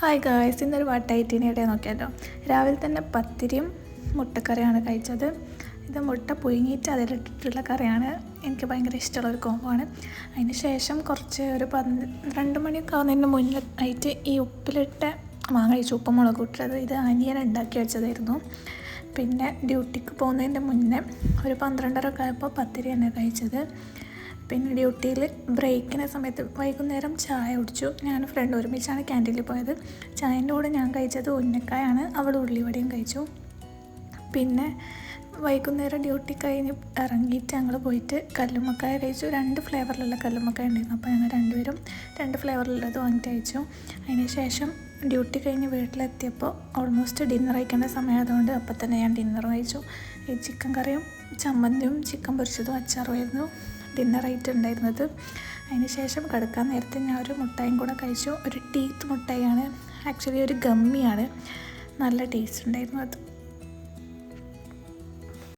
Hi guys, ഇന്നൊരു വട്ടൈറ്റീനിയുടെ നോക്കിയാലോ. രാവിലെ തന്നെ പത്തിരിയും മുട്ടക്കറിയാണ് കഴിച്ചത്. ഇത് മുട്ട പുഴുങ്ങിയിട്ട് അതിലിട്ടിട്ടുള്ള കറിയാണ്. എനിക്ക് ഭയങ്കര ഇഷ്ടമുള്ളൊരു കോംബോ ആണ്. അതിന് ശേഷം ഒരു 12 മണിയൊക്കെ ആവുന്നതിന് മുന്നേ ആയിട്ട് ഈ ഉപ്പിലിട്ട മാങ്ങ കഴിച്ചു. ഉപ്പും മുളക് ഇട്ടത് ഇത് അനിയൻ ഉണ്ടാക്കി വെച്ചതായിരുന്നു. പിന്നെ ഡ്യൂട്ടിക്ക് പോകുന്നതിൻ്റെ മുന്നേ ഒരു 12:30 ഒക്കെ ആയപ്പോൾ പത്തിരി തന്നെ കഴിച്ചത്. പിന്നെ ഡ്യൂട്ടിയിൽ ബ്രേക്കിന് സമയത്ത് വൈകുന്നേരം ചായ കുടിച്ചു. ഞാൻ ഫ്രണ്ട് ഒരുമിച്ചാണ് ക്യാൻറ്റീനിൽ പോയത്. ചായൻ്റെ കൂടെ ഞാൻ കഴിച്ചത് ഉന്നക്കായാണ്, അവൾ ഉള്ളിവടയും കഴിച്ചു. പിന്നെ വൈകുന്നേരം ഡ്യൂട്ടി കഴിഞ്ഞ് ഇറങ്ങിയിട്ട് ഞങ്ങൾ പോയിട്ട് കല്ലുമ്മക്കായ കഴിച്ചു. 2 ഫ്ലേവറിലുള്ള കല്ലുമ്മക്കായ ഉണ്ടായിരുന്നു. അപ്പോൾ ഞങ്ങൾ രണ്ടുപേരും 2 ഫ്ലേവറിലുള്ളത് വാങ്ങിയിട്ട് കഴിച്ചു. അതിന് ശേഷം ഡ്യൂട്ടി കഴിഞ്ഞ് വീട്ടിലെത്തിയപ്പോൾ ഓൾമോസ്റ്റ് ഡിന്നർ കഴിക്കേണ്ട സമയമായതുകൊണ്ട് അപ്പോൾ തന്നെ ഞാൻ ഡിന്നർ കഴിച്ചു. ഈ ചിക്കൻ കറിയും ചമ്മന്തിയും ചിക്കൻ പൊരിച്ചതും അച്ചാറുമായിരുന്നു ഡിന്നറായിട്ട് ഉണ്ടായിരുന്നത്. അതിന് ശേഷം കിടക്കാൻ നേരത്തെ ഞാൻ ഒരു മുട്ടായും കൂടെ കഴിച്ചു. ഒരു ടീത്ത് മുട്ടായിയാണ്, ആക്ച്വലി ഒരു ഗമ്മിയാണ്. നല്ല ടേസ്റ്റ് ഉണ്ടായിരുന്നു അത്.